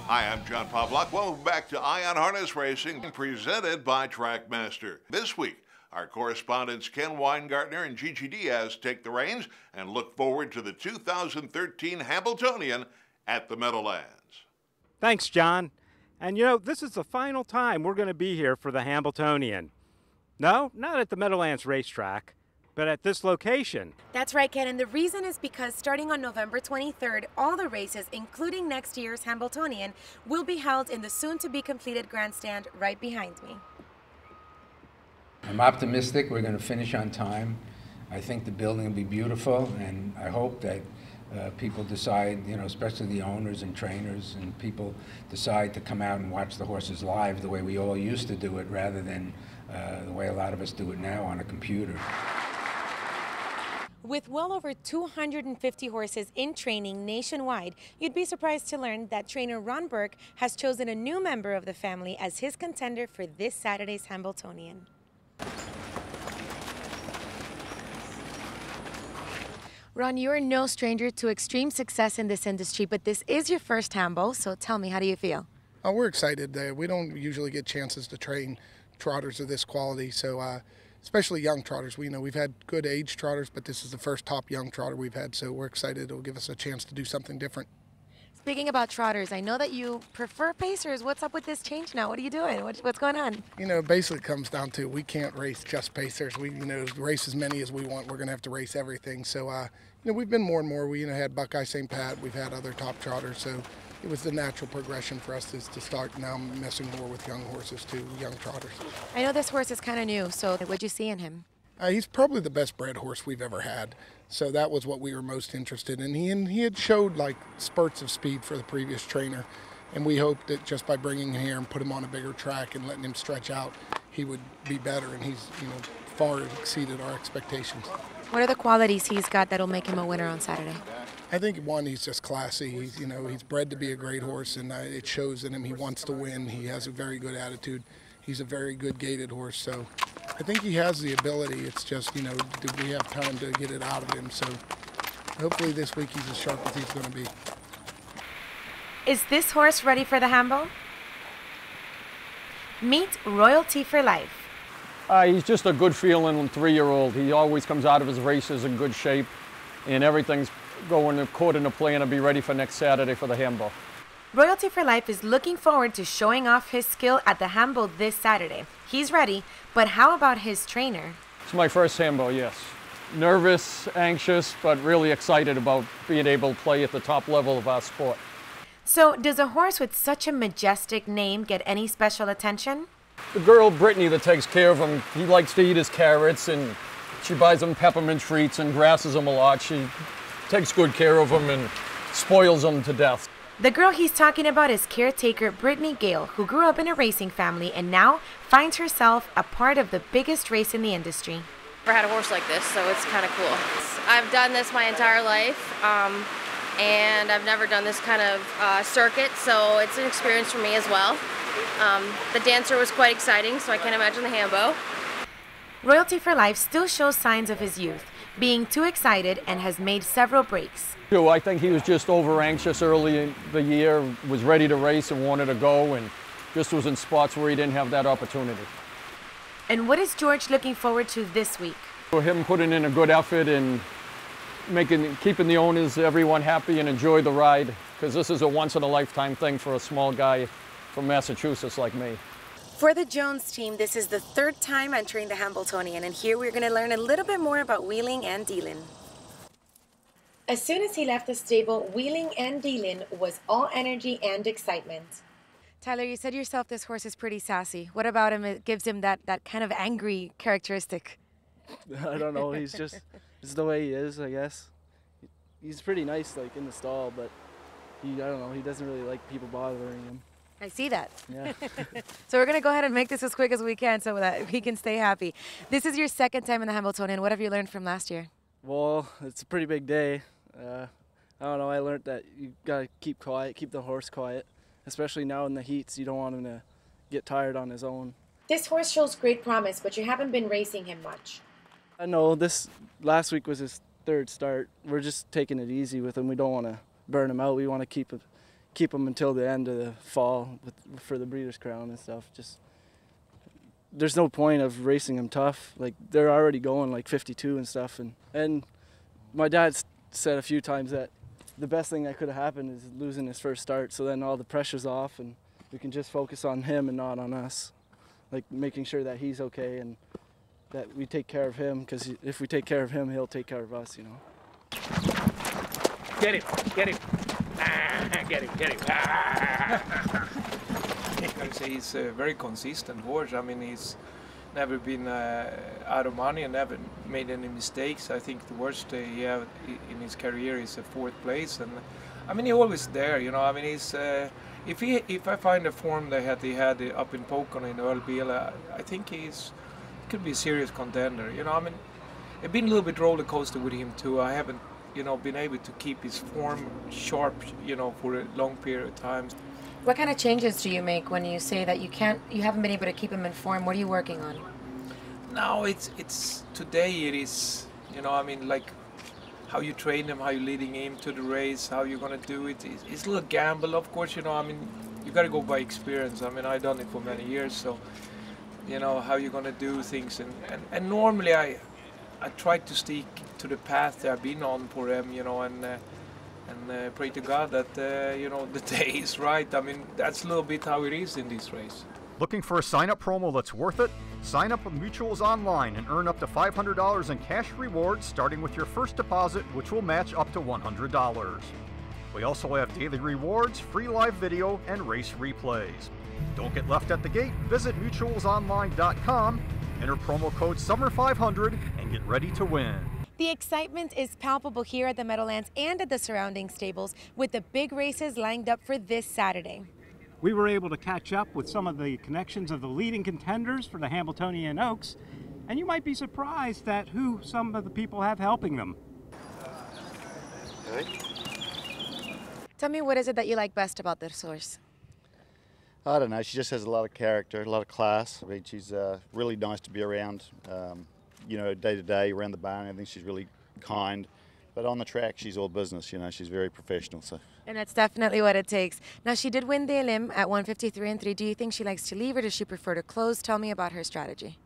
Hi, I'm John Pavlak. Welcome back to Eye on Harness Racing, presented by Trackmaster. This week, our correspondents Ken Weingartner and Gigi Diaz take the reins and look forward to the 2013 Hamiltonian at the Meadowlands. Thanks, John. And you know, this is the final time we're going to be here for the Hambletonian. No, not at the Meadowlands racetrack, but at this location. That's right, Ken, and the reason is because starting on November 23rd, all the races, including next year's Hamiltonian, will be held in the soon-to-be-completed grandstand right behind me. I'm optimistic we're going to finish on time. I think the building will be beautiful, and I hope that people decide, you know, especially the owners and trainers, and people decide to come out and watch the horses live the way we all used to do it, rather than the way a lot of us do it now on a computer. With well over 250 horses in training nationwide, you'd be surprised to learn that trainer Ron Burke has chosen a new member of the family as his contender for this Saturday's Hambletonian. Ron, you're no stranger to extreme success in this industry, but this is your first Hambo, so tell me, how do you feel? We're excited. We don't usually get chances to train trotters of this quality, so especially young trotters. We've had good age trotters, but this is the first top young trotter we've had, so we're excited. It'll give us a chance to do something different. Speaking about trotters, I know that you prefer pacers. What's up with this change now? What are you doing? What's going on? Basically it comes down to we can't race just pacers. We, race as many as we want. We're going to have to race everything. So, we've been more and more. We, had Buckeye St. Pat. We've had other top trotters. So it was the natural progression for us to start now messing more with young horses too, young trotters. I know this horse is kind of new, so what'd you see in him? He's probably the best bred horse we've ever had. So that was what we were most interested in. He had showed like spurts of speed for the previous trainer. And we hoped that just by bringing him here and put him on a bigger track and letting him stretch out, he would be better. And he's, far exceeded our expectations. What are the qualities he's got that'll make him a winner on Saturday? I think one, he's just classy. He's bred to be a great horse, and it shows in him. He wants to win. He has a very good attitude. He's a very good gaited horse, so I think he has the ability. It's just, do we have time to get it out of him? So hopefully this week he's as sharp as he's going to be. Is this horse ready for the Hambo? Meet Royalty for Life. He's just a good feeling 3-year-old. He always comes out of his races in good shape, and everything's going according to plan to be ready for next Saturday for the Hambo. Royalty for Life is looking forward to showing off his skill at the Hambo this Saturday. He's ready, but how about his trainer? It's my first Hambo, yes. Nervous, anxious, but really excited about being able to play at the top level of our sport. So, does a horse with such a majestic name get any special attention? The girl, Brittany, that takes care of him, he likes to eat his carrots, and she buys him peppermint treats and grasses him a lot. She takes good care of him and spoils him to death. The girl he's talking about is caretaker Brittany Gale, who grew up in a racing family and now finds herself a part of the biggest race in the industry. Never had a horse like this, so it's kind of cool. I've done this my entire life, and I've never done this kind of circuit, so it's an experience for me as well. The dancer was quite exciting, so I can't imagine the Hambo. Royalty for Life still shows signs of his youth, being too excited, and has made several breaks. I think he was just over anxious early in the year, was ready to race and wanted to go, and just was in spots where he didn't have that opportunity. And what is George looking forward to this week? For him putting in a good effort and keeping the owners, everyone happy, and enjoy the ride, because this is a once-in-a-lifetime thing for a small guy from Massachusetts like me. For the Jones team, this is the 3rd time entering the Hambletonian, and here we're going to learn a little bit more about wheeling and dealing. As soon as he left the stable, wheeling and dealing was all energy and excitement. Tyler, you said yourself this horse is pretty sassy. What about him it gives him that kind of angry characteristic? I don't know. He's just, it's the way he is, I guess. He's pretty nice, like, in the stall, but I don't know, he doesn't really like people bothering him. I see that. Yeah. So we're going to go ahead and make this as quick as we can so that he can stay happy. This is your 2nd time in the Hamiltonian. What have you learned from last year? Well, it's a pretty big day. I don't know, I learned that you got to keep quiet, keep the horse quiet, especially now in the heats. You don't want him to get tired on his own. This horse shows great promise, but you haven't been racing him much. I know, this last week was his 3rd start. We're just taking it easy with him. We don't want to burn him out. We want to keep keep them until the end of the fall for the Breeders' Crown and stuff. Just there's no point of racing them tough. Like they're already going like 52 and stuff. And my dad said a few times that the best thing that could have happened is losing his first start. So then all the pressure's off and we can just focus on him and not on us. Like making sure that he's okay and that we take care of him, because if we take care of him, he'll take care of us, you know. Get him, get him. Get him, get him. I would say he's a very consistent horse. I mean, he's never been out of money and never made any mistakes. I think the worst he had in his career is a 4th place, and I mean, he's always there. You know, I mean, he's if I find the form that he had up in Pokon in Earl Beale, I think he could be a serious contender. You know, I mean, it's been a little bit roller coaster with him too. I haven't, you know, been able to keep his form sharp, you know, for a long period of time. What kind of changes do you make when you say that you haven't been able to keep him in form? What are you working on? No, it's today it is, you know, I mean, like how you train him, how you're leading him to the race, how you're gonna do it. It's a little gamble, of course, you know, I mean, you gotta go by experience. I mean, I've done it for many years, so, you know, how you're gonna do things. And normally I try to stick to the path that I've been on for him, you know, and pray to God that, you know, the day is right. I mean, that's a little bit how it is in this race. Looking for a sign-up promo that's worth it? Sign up with Mutuals Online and earn up to $500 in cash rewards starting with your first deposit, which will match up to $100. We also have daily rewards, free live video, and race replays. Don't get left at the gate. Visit mutualsonline.com, enter promo code SUMMER500, and get ready to win. The excitement is palpable here at the Meadowlands and at the surrounding stables with the big races lined up for this Saturday. We were able to catch up with some of the connections of the leading contenders for the Hambletonian Oaks, and you might be surprised at who some of the people have helping them. Tell me, what is it that you like best about this horse? I don't know, she just has a lot of character, a lot of class. I mean, she's really nice to be around, you know, day to day around the barn. I think she's really kind. But on the track, she's all business, you know, she's very professional. So. And that's definitely what it takes. Now, she did win the Elim at 153 and 3. Do you think she likes to leave, or does she prefer to close? Tell me about her strategy.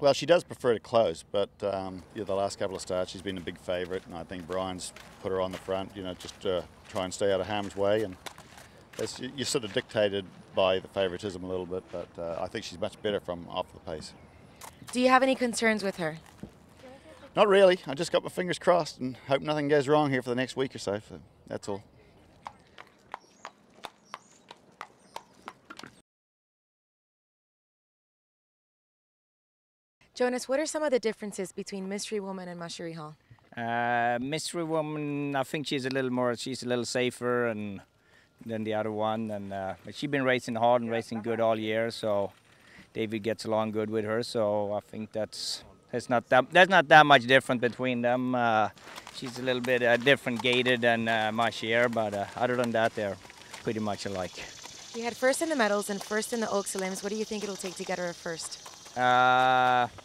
Well, she does prefer to close, but yeah, the last couple of starts, she's been a big favourite, and I think Brian's put her on the front, you know, just to try and stay out of harm's way. And you're sort of dictated by the favouritism a little bit, but I think she's much better from off the pace. Do you have any concerns with her? Not really. I just got my fingers crossed and hope nothing goes wrong here for the next week or so. That's all. Jonas, what are some of the differences between Mystery Woman and Mashery Hall? Mystery Woman, I think she's a little safer than the other one, and but she's been racing hard and racing good all year, so David gets along good with her. So I think there's not that much different between them. She's a little bit different gated than Mashery, but other than that, they're pretty much alike. You had first in the medals and first in the Oaks Elims. What do you think it'll take to get her first?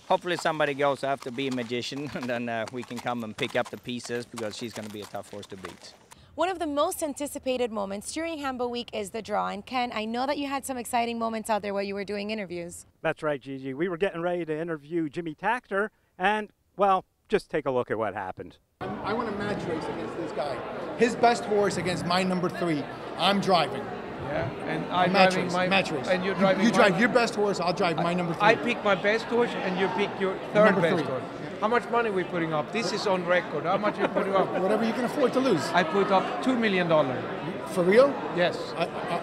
Hopefully somebody goes after Be a Magician, and then we can come and pick up the pieces, because she's going to be a tough horse to beat. One of the most anticipated moments during Hambo Week is the draw. And Ken, I know that you had some exciting moments out there while you were doing interviews. That's right, Gigi. We were getting ready to interview Jimmy Takter, and, well, just take a look at what happened. I want a match race against this guy. His best horse against my number 3. I'm driving. Yeah, and I'm match driving race, my match race. And you're driving. You drive your best horse. I'll drive my number 3. I pick my best horse, and you pick your third Number best 3. horse. How much money are we putting up? This is on record. How much are you putting up? Whatever you can afford to lose. I put up $2 million. For real? Yes.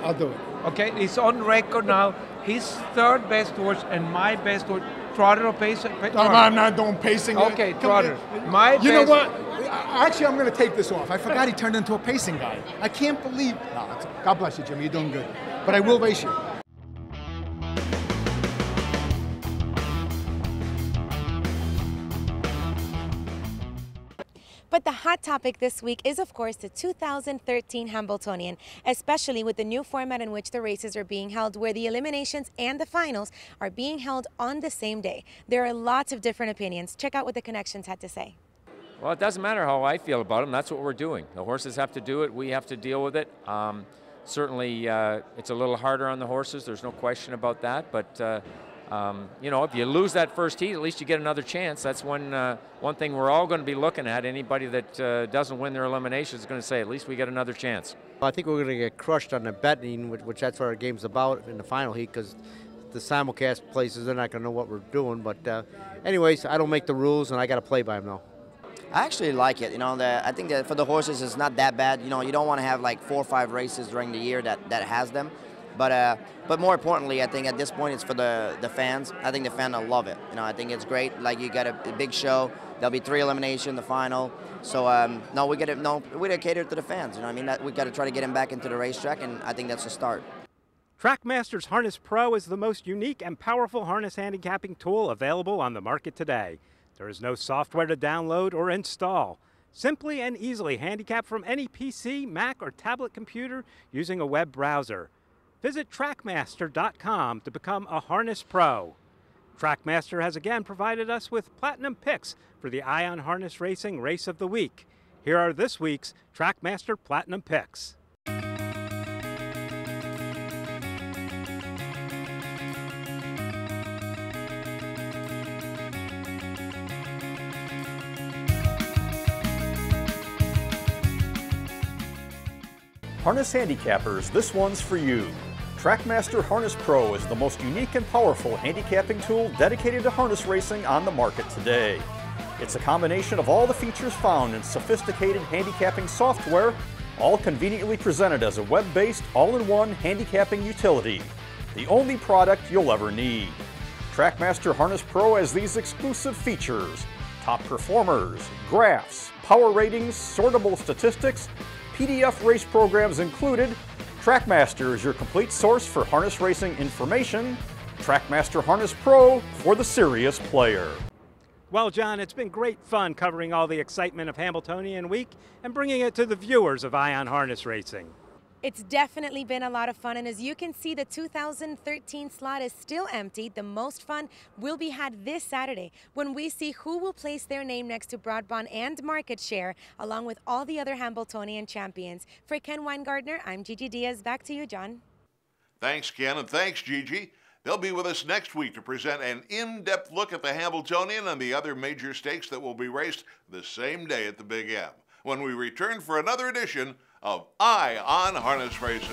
I'll do it. Okay, it's on record now. His third best horse and my best horse, Trotter or Pacing? I'm not doing pacing. Okay, Trotter. My you best. know what? Actually, I'm going to take this off. I forgot he turned into a pacing guy. I can't believe. No, God bless you, Jimmy. You're doing good. But I will race you. But the hot topic this week is, of course, the 2013 Hambletonian, especially with the new format in which the races are being held, where the eliminations and the finals are being held on the same day. There are lots of different opinions. Check out what the Connections had to say. Well, it doesn't matter how I feel about them. That's what we're doing. The horses have to do it. We have to deal with it. Certainly, it's a little harder on the horses. There's no question about that. But you know, if you lose that first heat, at least you get another chance. That's one thing we're all going to be looking at. Anybody that doesn't win their elimination is going to say, at least we get another chance. I think we're going to get crushed on the betting, which that's what our game's about in the final heat, because the simulcast places, they're not going to know what we're doing. But anyways, I don't make the rules, and I got to play by them now. I actually like it. You know, I think that for the horses, it's not that bad. You know, you don't want to have like 4 or 5 races during the year that has them. But more importantly, I think at this point it's for the fans. I think the fans will love it. You know, I think it's great. Like, you got a big show. There'll be 3 eliminations, the final. So no, we got to cater to the fans. You know, I mean, we got to try to get them back into the racetrack, and I think that's the start. Trackmaster's Harness Pro is the most unique and powerful harness handicapping tool available on the market today. There is no software to download or install. Simply and easily handicap from any PC, Mac, or tablet computer using a web browser. Visit Trackmaster.com to become a Harness Pro. Trackmaster has again provided us with platinum picks for the Ion Harness Racing Race of the Week. Here are this week's Trackmaster Platinum Picks. Harness handicappers, this one's for you. Trackmaster Harness Pro is the most unique and powerful handicapping tool dedicated to harness racing on the market today. It's a combination of all the features found in sophisticated handicapping software, all conveniently presented as a web-based, all-in-one handicapping utility. The only product you'll ever need. Trackmaster Harness Pro has these exclusive features: top performers, graphs, power ratings, sortable statistics, PDF race programs included. Trackmaster is your complete source for harness racing information. Trackmaster Harness Pro for the serious player. Well, John, it's been great fun covering all the excitement of Hamiltonian Week and bringing it to the viewers of Ion Harness Racing. It's definitely been a lot of fun, and as you can see, the 2013 slot is still empty. The most fun will be had this Saturday when we see who will place their name next to Broadband and Market Share, along with all the other Hambletonian champions. For Ken Weingartner, I'm Gigi Diaz. Back to you, John. Thanks, Ken, and thanks, Gigi. They'll be with us next week to present an in-depth look at the Hamiltonian and the other major stakes that will be raced the same day at the Big M, when we return for another edition of Ion Harness Racing.